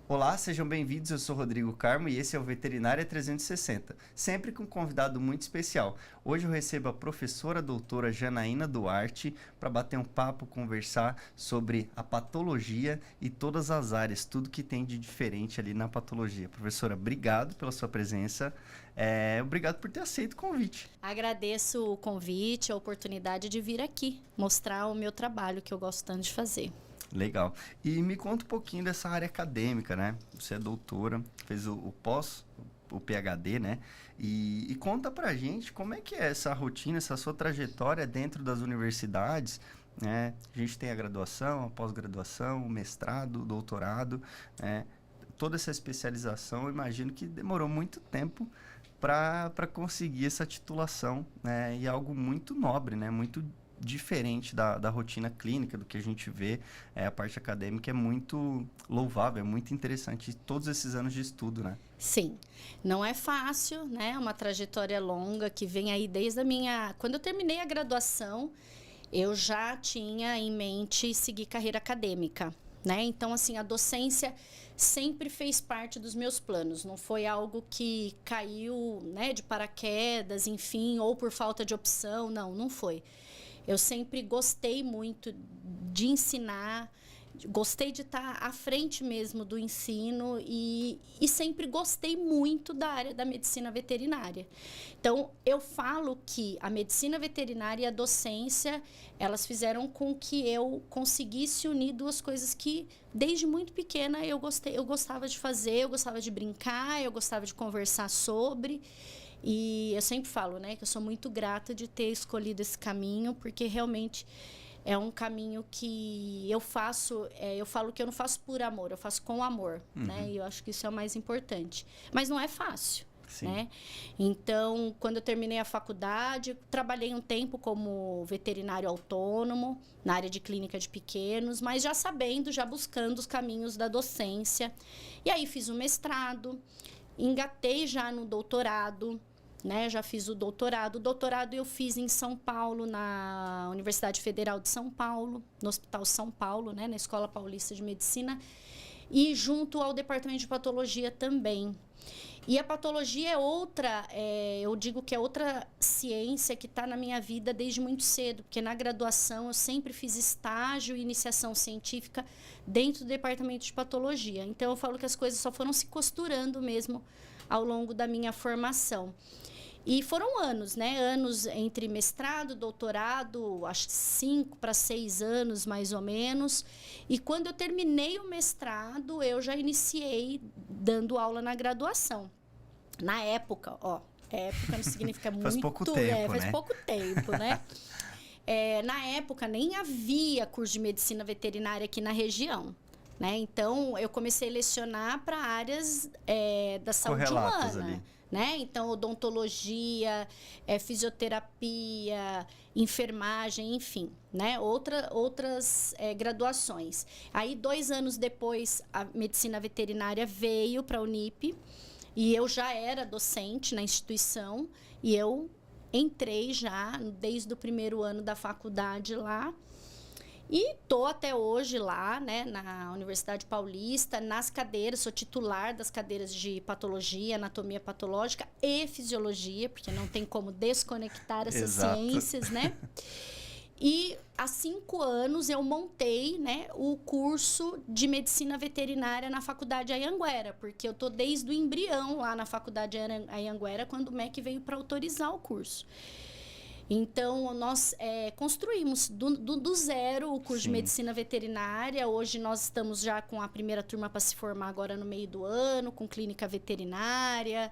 Olá, sejam bem-vindos, eu sou Rodrigo Carmo e esse é o Veterinária 360, sempre com um convidado muito especial. Hoje eu recebo a professora doutora Janaína Duarte para bater um papo, conversar sobre a patologia e todas as áreas, tudo que tem de diferente ali na patologia. Professora, obrigado pela sua presença, obrigado por ter aceito o convite. Agradeço o convite, a oportunidade de vir aqui, mostrar o meu trabalho que eu gosto tanto de fazer. Legal. E me conta um pouquinho dessa área acadêmica, né? Você é doutora, fez o pós, o PhD, né? E conta pra gente como é que é essa rotina, essa sua trajetória dentro das universidades, né? A gente tem a graduação, a pós-graduação, o mestrado, o doutorado, né? Toda essa especialização, eu imagino que demorou muito tempo para conseguir essa titulação, né? E algo muito nobre, né? Muito diferente da rotina clínica, do que a gente vê. A parte acadêmica é muito louvável, é muito interessante, todos esses anos de estudo, né? Sim, não é fácil, né? Uma trajetória longa que vem aí desde a minha... Quando eu terminei a graduação, eu já tinha em mente seguir carreira acadêmica, né? Então, assim, a docência sempre fez parte dos meus planos, não foi algo que caiu, né, de paraquedas, enfim, ou por falta de opção, não foi. Eu sempre gostei muito de ensinar, gostei de estar à frente mesmo do ensino e sempre gostei muito da área da medicina veterinária. Então, eu falo que a medicina veterinária e a docência, elas fizeram com que eu conseguisse unir duas coisas que, desde muito pequena, eu gostava de fazer, eu gostava de brincar, eu gostava de conversar sobre... E eu sempre falo, né, que eu sou muito grata de ter escolhido esse caminho, porque realmente é um caminho que eu faço, eu falo que eu não faço por amor, eu faço com amor, né? E eu acho que isso é o mais importante. Mas não é fácil, né? Então, quando eu terminei a faculdade, trabalhei um tempo como veterinário autônomo, na área de clínica de pequenos, mas já sabendo, já buscando os caminhos da docência. E aí fiz o mestrado, engatei já no doutorado, né? Já fiz o doutorado. O doutorado eu fiz em São Paulo, na Universidade Federal de São Paulo, no Hospital São Paulo, né? Na Escola Paulista de Medicina, e junto ao Departamento de Patologia também. E a patologia é outra, eu digo que é outra ciência que está na minha vida desde muito cedo, porque na graduação eu sempre fiz estágio e iniciação científica dentro do Departamento de Patologia. Então, eu falo que as coisas só foram se costurando mesmo ao longo da minha formação. E foram anos, né? Anos entre mestrado, doutorado, acho que 5 para 6 anos, mais ou menos. E quando eu terminei o mestrado, eu já iniciei dando aula na graduação. Na época, época não significa muito... Faz pouco tempo, faz né? pouco tempo, né? Na época, nem havia curso de medicina veterinária aqui na região, né? Então, eu comecei a lecionar para áreas da saúde humana. Ali. Né? Então, odontologia, fisioterapia, enfermagem, enfim, né? Outras graduações. Aí, 2 anos depois, a medicina veterinária veio para a Unip e eu já era docente na instituição e eu entrei já desde o primeiro ano da faculdade lá. E estou até hoje lá, né, na Universidade Paulista, nas cadeiras, sou titular das cadeiras de patologia, anatomia patológica e fisiologia, porque não tem como desconectar essas ciências, né? E há 5 anos eu montei, né, o curso de medicina veterinária na Faculdade Anhanguera, porque eu estou desde o embrião lá na Faculdade Anhanguera, quando o MEC veio para autorizar o curso. Então, nós construímos do zero o curso de medicina veterinária. Hoje nós estamos já com a primeira turma para se formar agora no meio do ano, com clínica veterinária,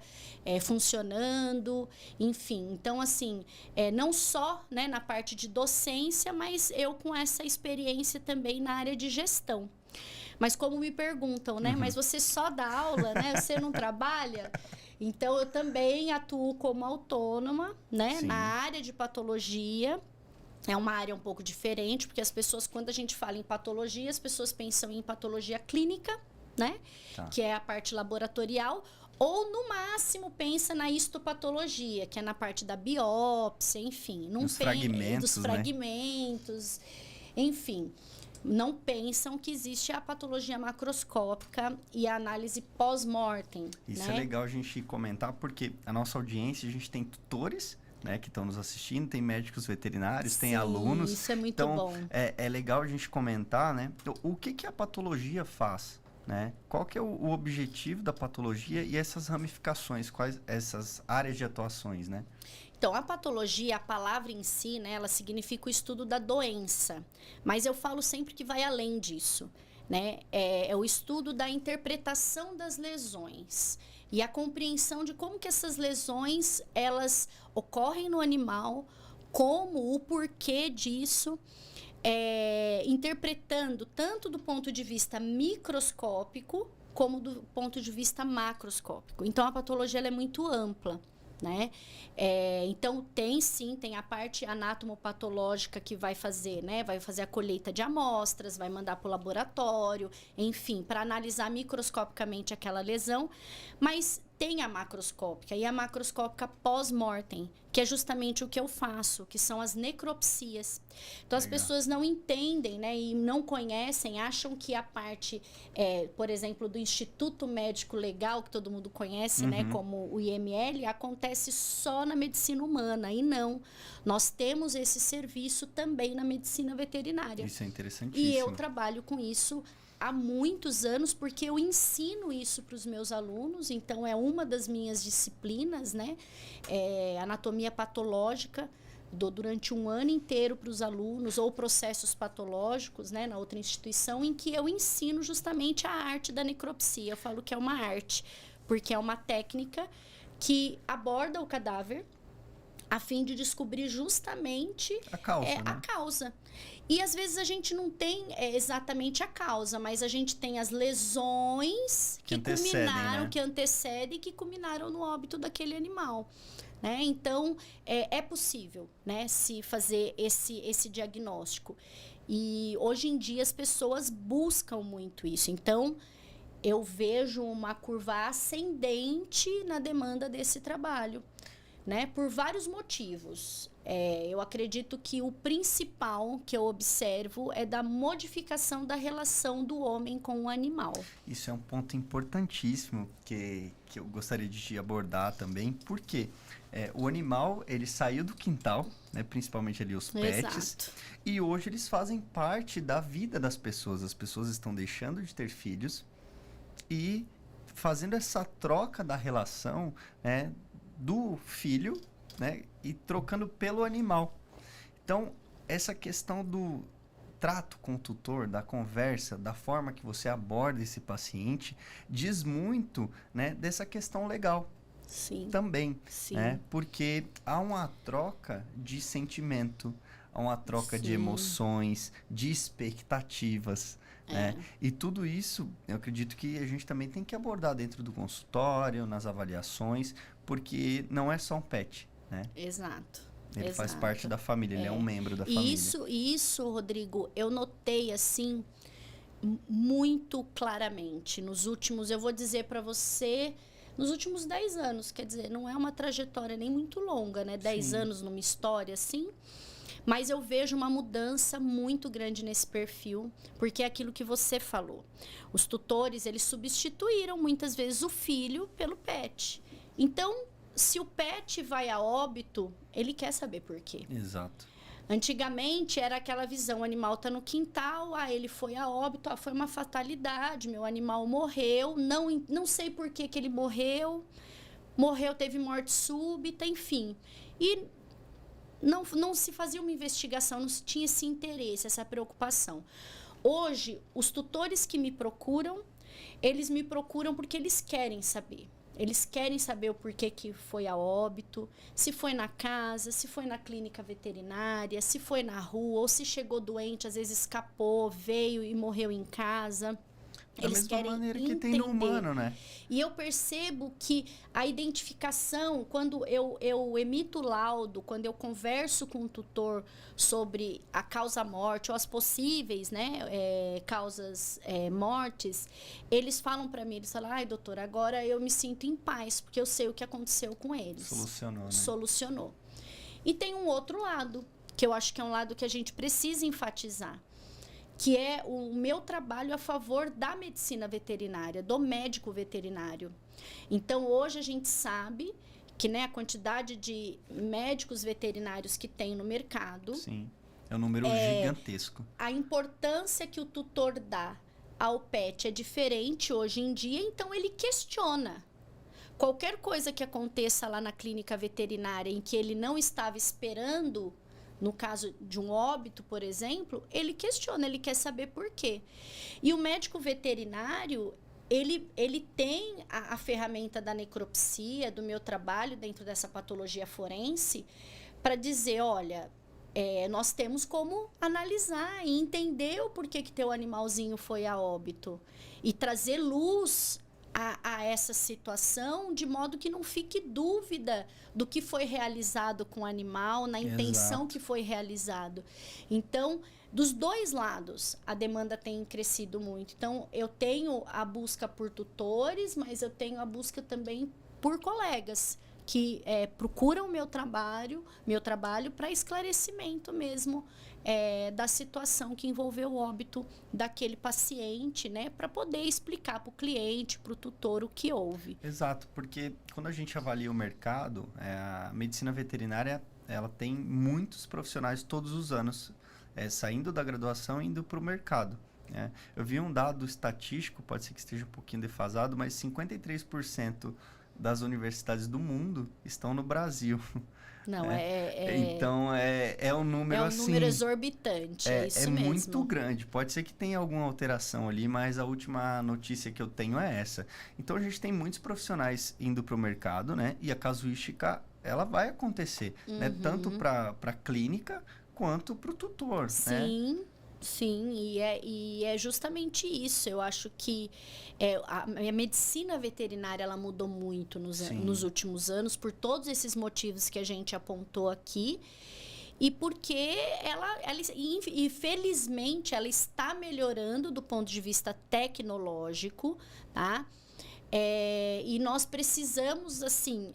funcionando, enfim. Então, assim, não só, né, na parte de docência, mas eu com essa experiência também na área de gestão. Mas como me perguntam, né? Mas você só dá aula, né? Você não trabalha? Então, eu também atuo como autônoma, né? Na área de patologia. É uma área um pouco diferente, porque as pessoas, quando a gente fala em patologia, as pessoas pensam em patologia clínica, né? Que é a parte laboratorial, Ou, no máximo, pensa na histopatologia, que é na parte da biópsia, enfim. Não Dos fragmentos, dos fragmentos, enfim. Não pensam que existe a patologia macroscópica e a análise pós-mortem. Isso né? é legal a gente comentar, porque a nossa audiência, a gente tem tutores, né, que estão nos assistindo, tem médicos veterinários, Sim, tem alunos. Isso é muito então, bom. É legal a gente comentar, né? O que a patologia faz? Né? Qual que é o objetivo da patologia e essas ramificações, quais essas áreas de atuações, né? Então, a patologia, a palavra em si, né, ela significa o estudo da doença. Mas eu falo sempre que vai além disso. Né? É o estudo da interpretação das lesões e a compreensão de como que essas lesões elas ocorrem no animal, como o porquê disso, interpretando tanto do ponto de vista microscópico como do ponto de vista macroscópico. Então, a patologia ela é muito ampla. Né? Então, tem a parte anatomopatológica que vai fazer, né? Vai fazer a colheita de amostras, vai mandar para o laboratório, enfim, para analisar microscopicamente aquela lesão, mas tem a macroscópica e a macroscópica pós-mortem, que é justamente o que eu faço, que são as necropsias. Então, as pessoas não entendem, né, e não conhecem, acham que a parte, por exemplo, do Instituto Médico Legal, que todo mundo conhece, né, como o IML, acontece só na medicina humana, e não. Nós temos esse serviço também na medicina veterinária. Isso é interessantíssimo. E eu trabalho com isso há muitos anos, porque eu ensino isso para os meus alunos, então é uma das minhas disciplinas, né? Anatomia patológica, dou durante um ano inteiro para os alunos, ou processos patológicos, né? Na outra instituição, em que eu ensino justamente a arte da necropsia. Eu falo que é uma arte, porque é uma técnica que aborda o cadáver a fim de descobrir justamente a causa, né? a causa. E às vezes a gente não tem exatamente a causa, mas a gente tem as lesões que culminaram, né? que antecedem e que culminaram no óbito daquele animal. Né? Então, é possível, né, se fazer esse diagnóstico. E hoje em dia as pessoas buscam muito isso. Então, eu vejo uma curva ascendente na demanda desse trabalho. Né, por vários motivos. Eu acredito que o principal que eu observo é da modificação da relação do homem com o animal. Isso é um ponto importantíssimo que eu gostaria de abordar também, porque o animal, ele saiu do quintal, né, principalmente ali os pets, Exato. E hoje eles fazem parte da vida das pessoas. As pessoas estão deixando de ter filhos e fazendo essa troca da relação, né, do filho, né, e trocando pelo animal. Então, essa questão do trato com o tutor, da conversa, da forma que você aborda esse paciente, diz muito, né, dessa questão legal. Sim. Também, Sim. né, porque há uma troca de sentimento, há uma troca de Sim. emoções, de expectativas, né? E tudo isso, eu acredito que a gente também tem que abordar dentro do consultório, nas avaliações, porque não é só um pet, né? Exato. Ele faz Exato. parte da família, ele é um membro da família. Isso, Rodrigo, eu notei assim muito claramente nos últimos, eu vou dizer para você, nos últimos 10 anos, quer dizer, não é uma trajetória nem muito longa, né? 10 anos numa história assim. Mas eu vejo uma mudança muito grande nesse perfil, porque é aquilo que você falou. Os tutores, eles substituíram muitas vezes o filho pelo pet. Então, se o pet vai a óbito, ele quer saber por quê. Exato. Antigamente era aquela visão, o animal está no quintal, ele foi a óbito, foi uma fatalidade, meu animal morreu, não sei por que ele morreu, teve morte súbita, enfim. E não se fazia uma investigação, não se tinha esse interesse, essa preocupação. Hoje, os tutores que me procuram, eles me procuram porque eles querem saber. Eles querem saber o porquê que foi a óbito, se foi na casa, se foi na clínica veterinária, se foi na rua, ou se chegou doente, às vezes escapou, veio e morreu em casa. Da Eles mesma querem maneira que entender. tem no humano, né? E eu percebo que a identificação, quando eu emito laudo, quando eu converso com o tutor sobre a causa-morte ou as possíveis, né, causas mortes, eles falam para mim, eles falam, ai, doutora, agora eu me sinto em paz, porque eu sei o que aconteceu com eles. Solucionou, né? Solucionou. E tem um outro lado, que eu acho que é um lado que a gente precisa enfatizar, que é o meu trabalho a favor da medicina veterinária, do médico veterinário. Então, hoje a gente sabe que, né, a quantidade de médicos veterinários que tem no mercado... Sim, é um número gigantesco. A importância que o tutor dá ao pet é diferente hoje em dia, então ele questiona. Qualquer coisa que aconteça lá na clínica veterinária em que ele não estava esperando... No caso de um óbito, por exemplo, ele questiona, ele quer saber por quê. E o médico veterinário, ele tem a ferramenta da necropsia, do meu trabalho dentro dessa patologia forense, para dizer, olha, nós temos como analisar e entender o porquê que teu animalzinho foi a óbito. E trazer luz a essa situação, de modo que não fique dúvida do que foi realizado com o animal, na intenção que foi realizado. Então, dos dois lados, a demanda tem crescido muito. Então, eu tenho a busca por tutores, mas eu tenho a busca também por colegas que procuram o meu trabalho para esclarecimento mesmo da situação que envolveu o óbito daquele paciente, né, para poder explicar para o cliente, para o tutor o que houve. Exato, porque quando a gente avalia o mercado, a medicina veterinária, ela tem muitos profissionais todos os anos saindo da graduação e indo para o mercado. Eu vi um dado estatístico, pode ser que esteja um pouquinho defasado, mas 53% das universidades do mundo estão no Brasil. Não, Então, é um número assim... É um número exorbitante, é isso mesmo. É muito grande. Pode ser que tenha alguma alteração ali, mas a última notícia que eu tenho é essa. Então, a gente tem muitos profissionais indo para o mercado, né? E a casuística, ela vai acontecer, né? Tanto para a clínica, quanto para o tutor, Sim. né? Sim, e é justamente isso. Eu acho que a medicina veterinária ela mudou muito nos últimos anos, por todos esses motivos que a gente apontou aqui, e porque felizmente, ela está melhorando do ponto de vista tecnológico, tá? E nós precisamos, assim,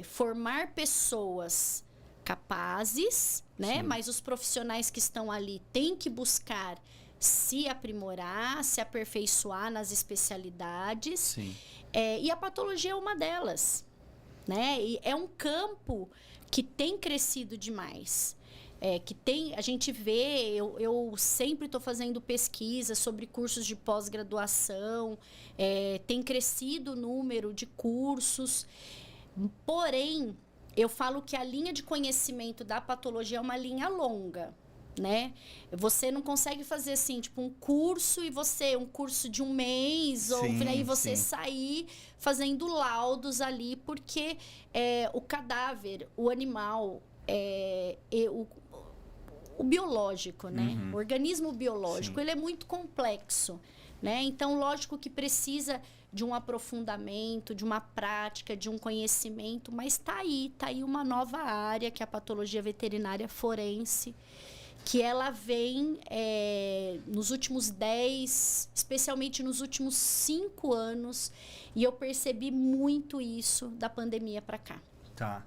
formar pessoas capazes, né? Mas os profissionais que estão ali têm que buscar se aprimorar, se aperfeiçoar nas especialidades. Sim. E a patologia é uma delas, né? E é um campo que tem crescido demais. A gente vê, eu sempre estou fazendo pesquisa sobre cursos de pós-graduação, tem crescido o número de cursos, porém, eu falo que a linha de conhecimento da patologia é uma linha longa, né? Você não consegue fazer assim, tipo, um curso de um mês, ou aí você sair fazendo laudos ali, porque o cadáver, o animal, o biológico, né? O organismo biológico, ele é muito complexo, né? Então, lógico que precisa de um aprofundamento, de uma prática, de um conhecimento, mas tá aí uma nova área, que é a patologia veterinária forense, que ela vem nos últimos 10, especialmente nos últimos 5 anos, e eu percebi muito isso da pandemia para cá. Tá.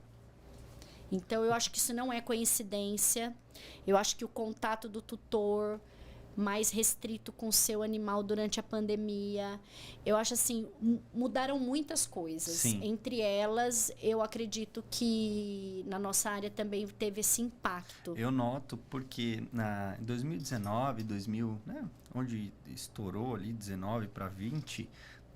Então, eu acho que isso não é coincidência, eu acho que o contato do tutor mais restrito com o seu animal durante a pandemia. Eu acho assim, mudaram muitas coisas. Sim. Entre elas, eu acredito que na nossa área também teve esse impacto. Eu noto porque em 2019, né, onde estourou ali 19 para 20,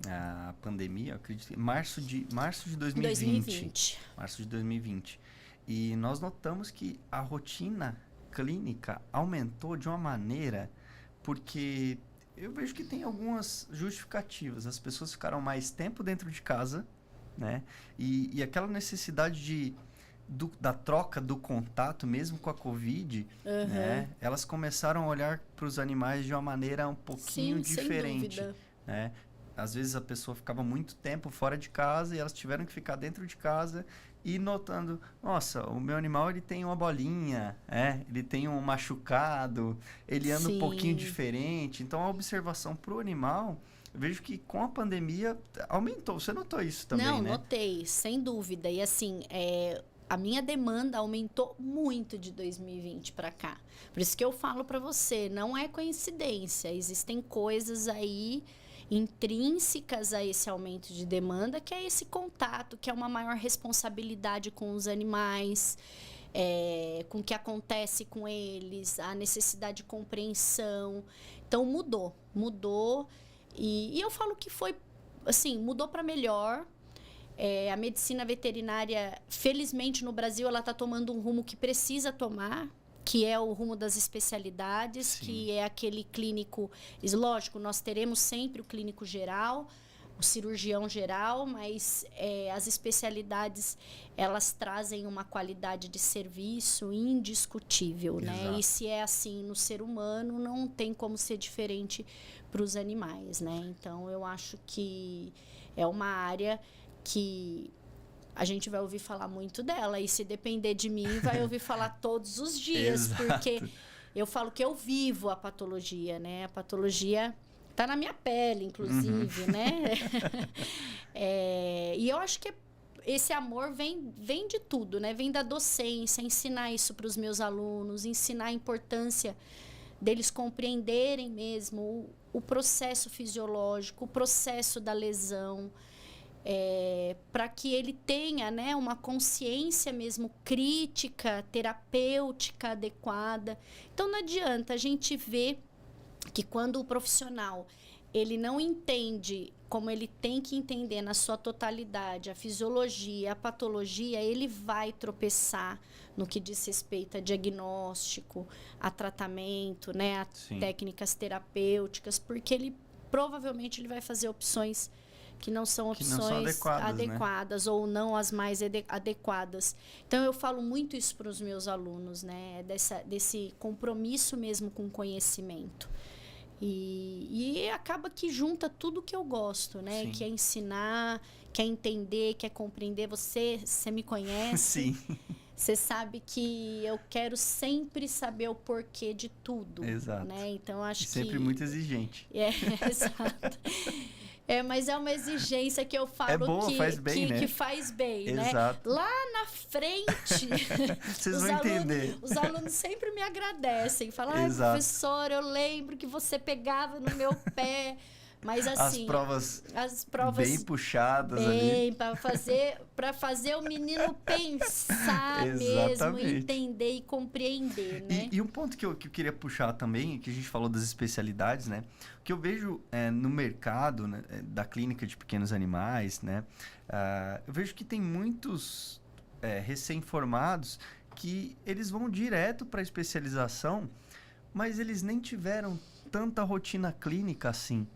a pandemia, eu acredito que março de 2020. Março de 2020. E nós notamos que a rotina clínica aumentou de uma maneira, porque eu vejo que tem algumas justificativas. As pessoas ficaram mais tempo dentro de casa, né? E aquela necessidade da troca, do contato, mesmo com a Covid, né? Elas começaram a olhar para os animais de uma maneira um pouquinho diferente. Sem dúvida. Né? Às vezes a pessoa ficava muito tempo fora de casa e elas tiveram que ficar dentro de casa e notando, nossa, o meu animal ele tem uma bolinha, ele tem um machucado, ele anda um pouquinho diferente. Então a observação para o animal, eu vejo que com a pandemia aumentou. Você notou isso também, Não, né? notei, sem dúvida. E assim, a minha demanda aumentou muito de 2020 para cá. Por isso que eu falo para você, não é coincidência. Existem coisas aí intrínsecas a esse aumento de demanda, que é esse contato, que é uma maior responsabilidade com os animais, com o que acontece com eles, a necessidade de compreensão. Então, mudou. E eu falo que foi, assim, mudou para melhor. A medicina veterinária, felizmente no Brasil, ela está tomando um rumo que precisa tomar, que é o rumo das especialidades, Sim. que é aquele clínico... Lógico, nós teremos sempre o clínico geral, o cirurgião geral, mas as especialidades, elas trazem uma qualidade de serviço indiscutível, né? E se é assim no ser humano, não tem como ser diferente para os animais, né? Então, eu acho que é uma área que a gente vai ouvir falar muito dela. E se depender de mim, vai ouvir falar todos os dias. Porque eu falo que eu vivo a patologia, né? A patologia está na minha pele, inclusive, né? E eu acho que esse amor vem de tudo, né? Vem da docência, ensinar isso para os meus alunos, ensinar a importância deles compreenderem mesmo o processo fisiológico, o processo da lesão, para que ele tenha, né, uma consciência mesmo crítica, terapêutica adequada. Então, não adianta a gente ver que quando o profissional ele não entende como ele tem que entender na sua totalidade a fisiologia, a patologia, ele vai tropeçar no que diz respeito a diagnóstico, a tratamento, né, a técnicas terapêuticas, porque ele provavelmente ele vai fazer opções que não são opções adequadas, né? Ou não as mais adequadas. Então, eu falo muito isso para os meus alunos, né? Desse compromisso mesmo com o conhecimento. E acaba que junta tudo que eu gosto, né? Que é ensinar, quer entender, quer compreender. Você me conhece. Sim. Você sabe que eu quero sempre saber o porquê de tudo. Exato. Né? Então, acho sempre muito exigente. Exato. Mas é uma exigência que eu falo boa, faz bem, né? que faz bem, Exato. né? Lá na frente, vocês vão entender. Os alunos sempre me agradecem. Falam, professor, eu lembro que você pegava no meu pé. Mas assim, as provas bem puxadas ali. Para fazer o menino pensar mesmo, entender e compreender, né? E um ponto que eu queria puxar também, que a gente falou das especialidades, né? O que eu vejo no mercado, né, da clínica de pequenos animais, né? Eu vejo que tem muitos recém-formados que eles vão direto para a especialização, mas eles nem tiveram tanta rotina clínica assim.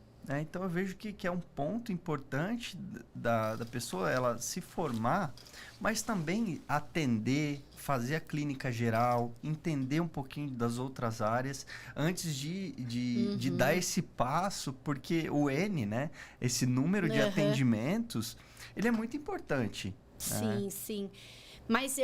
Então, eu vejo que é um ponto importante da pessoa ela se formar, mas também atender, fazer a clínica geral, entender um pouquinho das outras áreas, antes de dar esse passo, porque o N, né, esse número de atendimentos, ele é muito importante. Sim, sim. Mas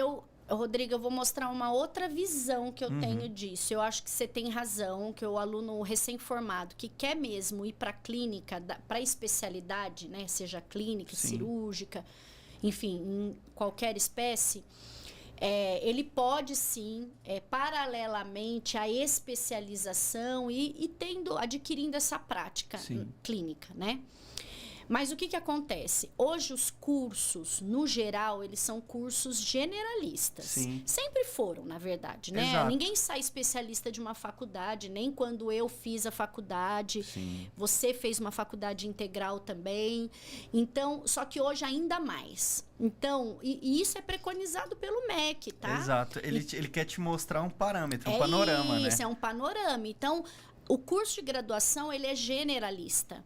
Rodrigo, eu vou mostrar uma outra visão que eu tenho disso. Eu acho que você tem razão, que o aluno recém-formado que quer mesmo ir para a clínica, para a especialidade, né? Seja clínica, cirúrgica, enfim, em qualquer espécie, ele pode sim, paralelamente à especialização e adquirindo essa prática clínica, né? Mas o que acontece? Hoje os cursos, no geral, eles são cursos generalistas. Sim. Sempre foram, na verdade, né? Exato. Ninguém sai especialista de uma faculdade, nem quando eu fiz a faculdade. Sim. Você fez uma faculdade integral também. Então, só que hoje ainda mais. Então, e isso é preconizado pelo MEC, tá? Exato. Ele quer te mostrar um parâmetro, um panorama, né? Isso, é um panorama. Então, o curso de graduação, ele é generalista.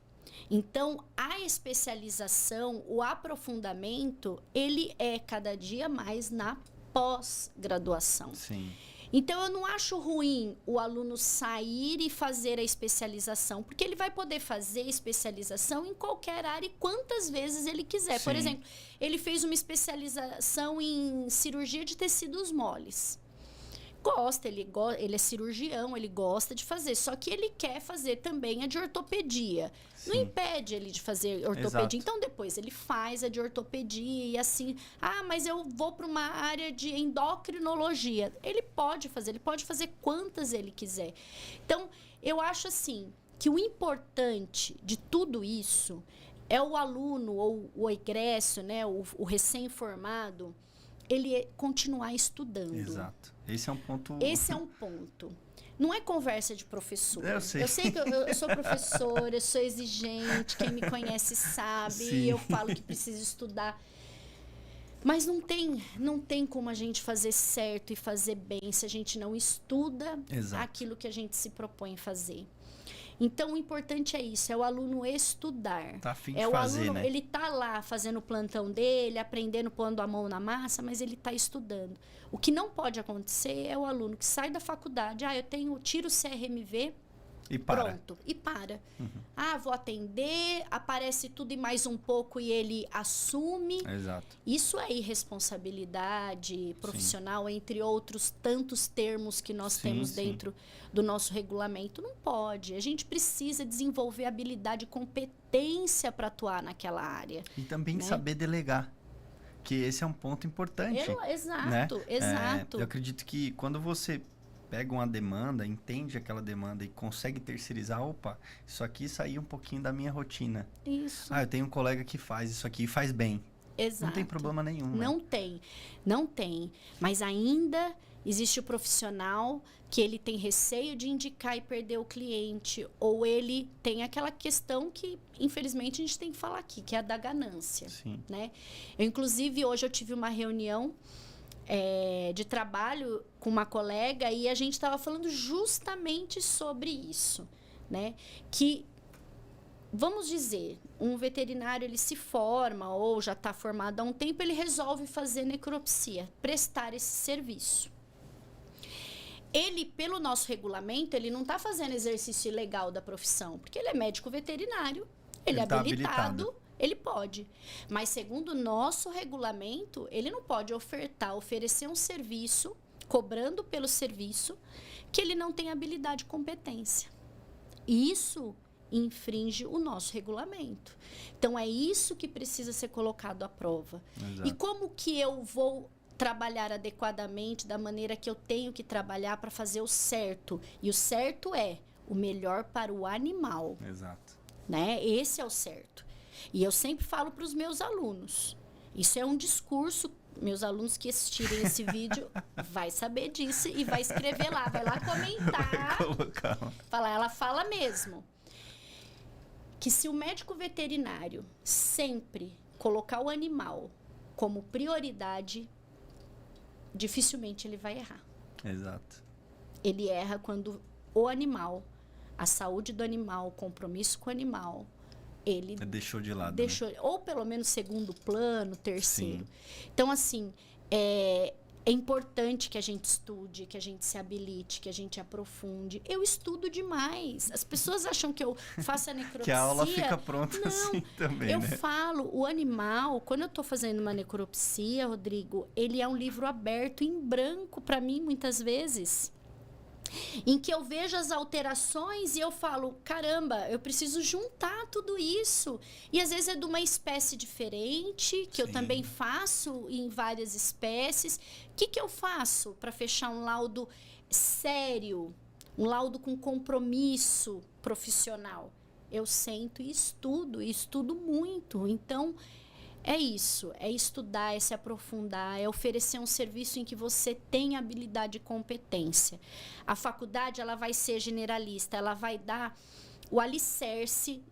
Então, a especialização, o aprofundamento, ele é cada dia mais na pós-graduação. Sim. Então, eu não acho ruim o aluno sair e fazer a especialização, porque ele vai poder fazer especialização em qualquer área e quantas vezes ele quiser. Por Sim. exemplo, ele fez uma especialização em cirurgia de tecidos moles. Ele é cirurgião, ele gosta de fazer, só que ele quer fazer também a de ortopedia. Não Sim. impede ele de fazer ortopedia. Exato. Então, depois ele faz a de ortopedia e assim, mas eu vou para uma área de endocrinologia. Ele pode fazer quantas ele quiser. Então, eu acho assim, que o importante de tudo isso é o aluno ou o egresso, né, o recém-formado, ele continuar estudando. Exato. Esse é um ponto... Esse é um ponto. Não é conversa de professor. Eu sei. Que eu sou professora, eu sou exigente, quem me conhece sabe, Sim. eu falo que preciso estudar. Mas não tem como a gente fazer certo e fazer bem se a gente não estuda Exato. aquilo que a gente se propõe a fazer. Então, o importante é isso, é o aluno estudar. Tá a fim de É o fazer, aluno, né? ele tá lá fazendo o plantão dele, aprendendo, pondo a mão na massa, mas ele tá estudando. O que não pode acontecer é o aluno que sai da faculdade, tiro o CRMV, E para. pronto, e para. Vou atender, aparece tudo e mais um pouco e ele assume. Exato. Isso é irresponsabilidade profissional, entre outros tantos termos que nós temos dentro do nosso regulamento. Não pode. A gente precisa desenvolver habilidade e competência para atuar naquela área. E também né? saber delegar. Que esse é um ponto importante. Exato, né? exato. Eu acredito que quando você pega uma demanda, entende aquela demanda e consegue terceirizar, opa, isso aqui saiu um pouquinho da minha rotina. Isso. Eu tenho um colega que faz isso aqui e faz bem. Exato. Não tem problema nenhum. Não tem, não tem. Mas ainda existe o profissional que ele tem receio de indicar e perder o cliente. Ou ele tem aquela questão que, infelizmente, a gente tem que falar aqui, que é a da ganância. Sim. Né? Inclusive, hoje eu tive uma reunião de trabalho com uma colega e a gente estava falando justamente sobre isso. Né? Que, vamos dizer, um veterinário ele se forma ou já está formado há um tempo, ele resolve fazer necropsia, prestar esse serviço. Ele, pelo nosso regulamento, ele não está fazendo exercício ilegal da profissão, porque ele é médico veterinário, ele é tá habilitado, ele pode. Mas, segundo o nosso regulamento, ele não pode oferecer um serviço, cobrando pelo serviço, que ele não tem habilidade e competência. Isso infringe o nosso regulamento. Então, é isso que precisa ser colocado à prova. Exato. E como que eu vou trabalhar adequadamente, da maneira que eu tenho que trabalhar para fazer o certo? E o certo é o melhor para o animal. Exato. Né? Esse é o certo. E eu sempre falo para os meus alunos. Isso é um discurso. Meus alunos que assistirem esse vídeo vai saber disso e vai escrever lá, vai lá comentar. Vai colocar. Falar, ela fala mesmo. Que se o médico veterinário sempre colocar o animal como prioridade, dificilmente ele vai errar. Exato. Ele erra quando o animal, a saúde do animal, o compromisso com o animal, ele deixou de lado. deixou, né? ou pelo menos segundo plano, terceiro. Sim. Então, assim, é importante que a gente estude, que a gente se habilite, que a gente aprofunde. Eu estudo demais. As pessoas acham que eu faço a necropsia. Que a aula fica pronta Não, assim também, eu né? falo, o animal, quando eu estou fazendo uma necropsia, Rodrigo, ele é um livro aberto em branco para mim, muitas vezes. Em que eu vejo as alterações e eu falo, caramba, eu preciso juntar tudo isso. E às vezes é de uma espécie diferente, que eu também faço em várias espécies. O que eu faço para fechar um laudo sério, um laudo com compromisso profissional? Eu sento e estudo muito. Então, é isso, é estudar, é se aprofundar, é oferecer um serviço em que você tem habilidade e competência. A faculdade, ela vai ser generalista, ela vai dar o alicerce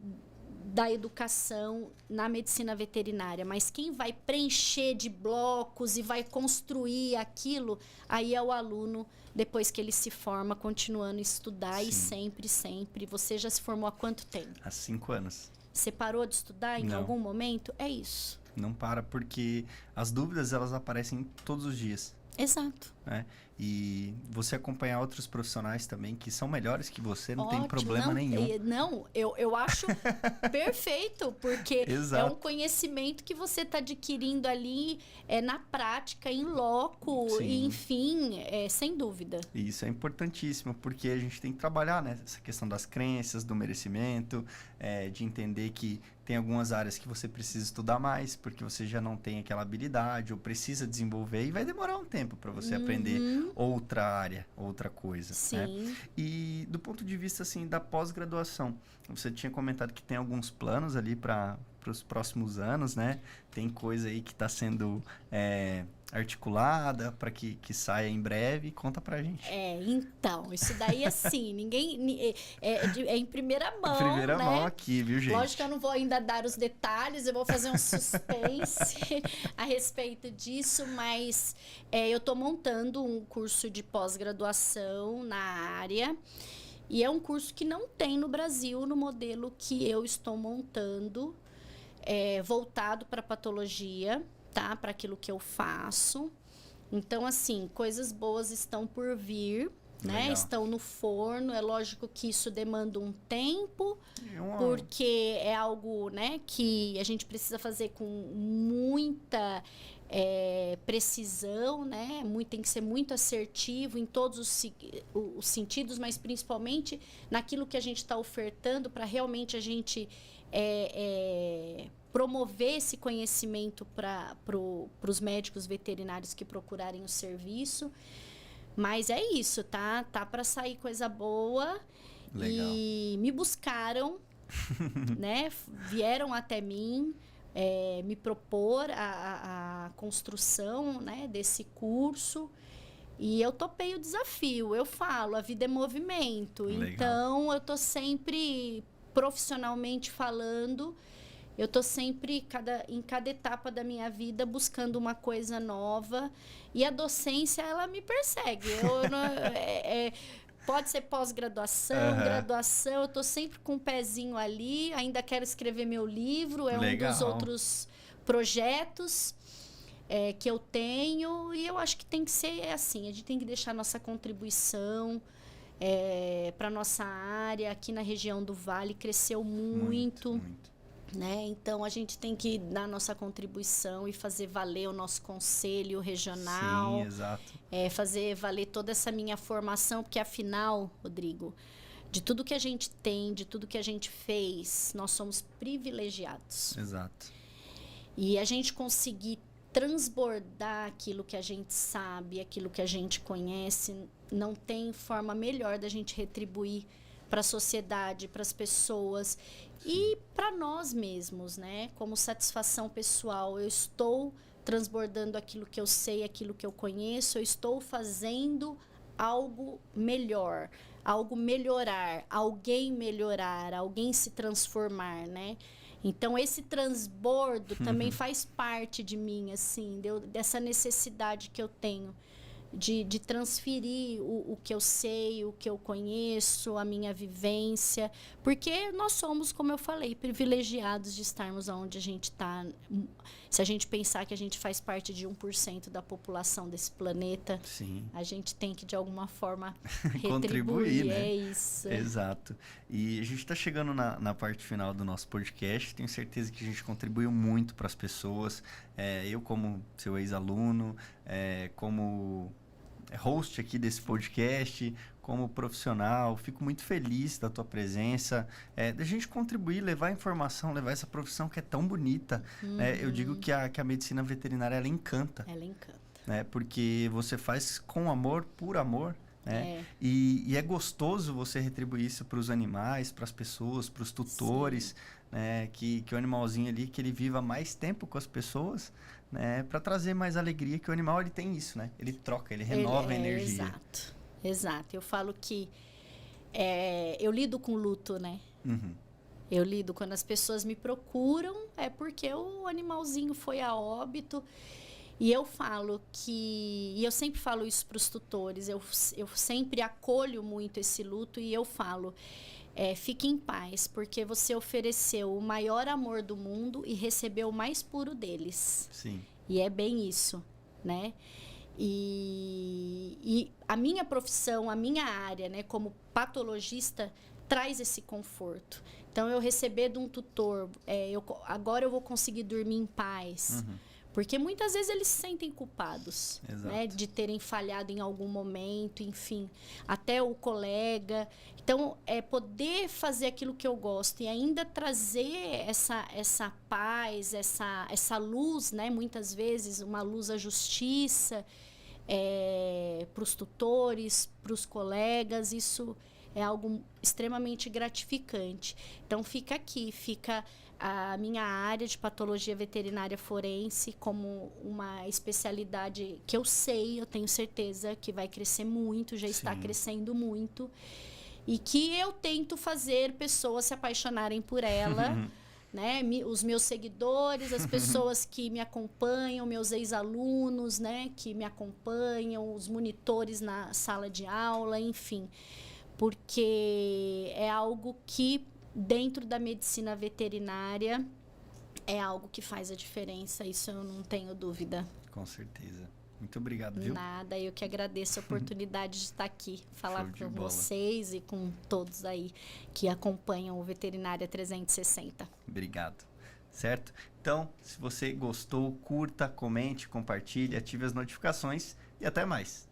da educação na medicina veterinária, mas quem vai preencher de blocos e vai construir aquilo, aí é o aluno, depois que ele se forma, continuando a estudar. Sim. E sempre, sempre. Você já se formou há quanto tempo? Há 5 anos. Você parou de estudar em Não. algum momento? É isso. Não para porque as dúvidas elas aparecem todos os dias. Exato. né? E você acompanhar outros profissionais também que são melhores que você, não tem Ótimo, problema não, nenhum. Não, eu acho perfeito, porque é um Exato. conhecimento que você está adquirindo ali na prática, em loco, Sim. enfim, sem dúvida. E isso é importantíssimo, porque a gente tem que trabalhar, né? Essa questão das crenças, do merecimento, de entender que tem algumas áreas que você precisa estudar mais, porque você já não tem aquela habilidade, ou precisa desenvolver, e vai demorar um tempo para você aprender outra área, outra coisa. Né? Sim. E do ponto de vista, assim, da pós-graduação, você tinha comentado que tem alguns planos ali para os próximos anos, né? Tem coisa aí que está sendo articulada para que saia em breve. Conta pra gente. Então, isso daí assim, é em primeira mão, Primeira né? mão aqui, viu, gente? Lógico que eu não vou ainda dar os detalhes, eu vou fazer um suspense a respeito disso, mas eu estou montando um curso de pós-graduação na área. E é um curso que não tem no Brasil, no modelo que eu estou montando, voltado para patologia, tá? Para aquilo que eu faço. Então, assim, coisas boas estão por vir, né? Legal. Estão no forno. É lógico que isso demanda um tempo, porque é algo, né, que a gente precisa fazer com muita precisão, né? Tem que ser muito assertivo em todos os sentidos, mas principalmente naquilo que a gente está ofertando para realmente a gente promover esse conhecimento para os médicos veterinários que procurarem o serviço. Mas é isso, tá? Tá para sair coisa boa. Legal. E me buscaram, né? Vieram até mim me propor a construção, né, desse curso. E eu topei o desafio. Eu falo, a vida é movimento. Legal. Então, eu tô sempre, profissionalmente falando, eu tô sempre, em cada etapa da minha vida, buscando uma coisa nova. E a docência, ela me persegue. Pode ser pós-graduação, graduação. Eu tô sempre com um pezinho ali. Ainda quero escrever meu livro. É Legal. um dos outros projetos que eu tenho. E eu acho que tem que ser assim. A gente tem que deixar nossa contribuição para nossa área. Aqui na região do Vale cresceu muito. Né? Então, a gente tem que dar nossa contribuição e fazer valer o nosso conselho regional. Sim, exato. Fazer valer toda essa minha formação, porque afinal, Rodrigo, de tudo que a gente tem, de tudo que a gente fez, nós somos privilegiados. Exato. E a gente conseguir transbordar aquilo que a gente sabe, aquilo que a gente conhece, não tem forma melhor da gente retribuir para a sociedade, para as pessoas e para nós mesmos, né? Como satisfação pessoal, eu estou transbordando aquilo que eu sei, aquilo que eu conheço, eu estou fazendo algo melhor, algo melhorar, alguém se transformar, né? Então, esse transbordo também faz parte de mim, assim, dessa necessidade que eu tenho de transferir o que eu sei, o que eu conheço, a minha vivência. Porque nós somos, como eu falei, privilegiados de estarmos onde a gente está. Se a gente pensar que a gente faz parte de 1% da população desse planeta, sim, a gente tem que, de alguma forma, contribuir, né? É isso. Exato. E a gente está chegando na parte final do nosso podcast. Tenho certeza que a gente contribuiu muito para as pessoas. Eu, como seu ex-aluno, como host aqui desse podcast, como profissional, fico muito feliz da tua presença, da gente contribuir, levar informação, levar essa profissão que é tão bonita. Eu digo que a medicina veterinária, ela encanta. Ela encanta. Porque você faz com amor, por amor, né? E é gostoso você retribuir isso para os animais, para as pessoas, para os tutores, né? Que o animalzinho ali, que ele viva mais tempo com as pessoas, né? Para trazer mais alegria, que o animal ele tem isso, né? Ele troca, ele renova a energia. Exato. Eu falo que eu lido com luto, né? Eu lido quando as pessoas me procuram, é porque o animalzinho foi a óbito. E eu falo e eu sempre falo isso para os tutores, eu sempre acolho muito esse luto e eu falo, fique em paz, porque você ofereceu o maior amor do mundo e recebeu o mais puro deles. Sim. E é bem isso, né? E a minha profissão, a minha área, né, como patologista, traz esse conforto. Então, eu receber de um tutor, agora eu vou conseguir dormir em paz. Porque muitas vezes eles se sentem culpados, né, de terem falhado em algum momento, enfim, até o colega. Então, poder fazer aquilo que eu gosto e ainda trazer essa paz, essa luz, né, muitas vezes, uma luz à justiça, para os tutores, para os colegas, isso é algo extremamente gratificante. Então, fica a minha área de patologia veterinária forense como uma especialidade que eu tenho certeza que vai crescer muito, já está crescendo muito, e que eu tento fazer pessoas se apaixonarem por ela, né? Os meus seguidores, as pessoas que me acompanham, meus ex-alunos, né, que me acompanham, os monitores na sala de aula, enfim, porque é algo que dentro da medicina veterinária é algo que faz a diferença, isso eu não tenho dúvida. Com certeza. Muito obrigado, viu? Nada, eu que agradeço a oportunidade de estar aqui, falar com vocês e com todos aí que acompanham o Veterinária 360. Obrigado. Certo? Então, se você gostou, curta, comente, compartilhe, ative as notificações e até mais.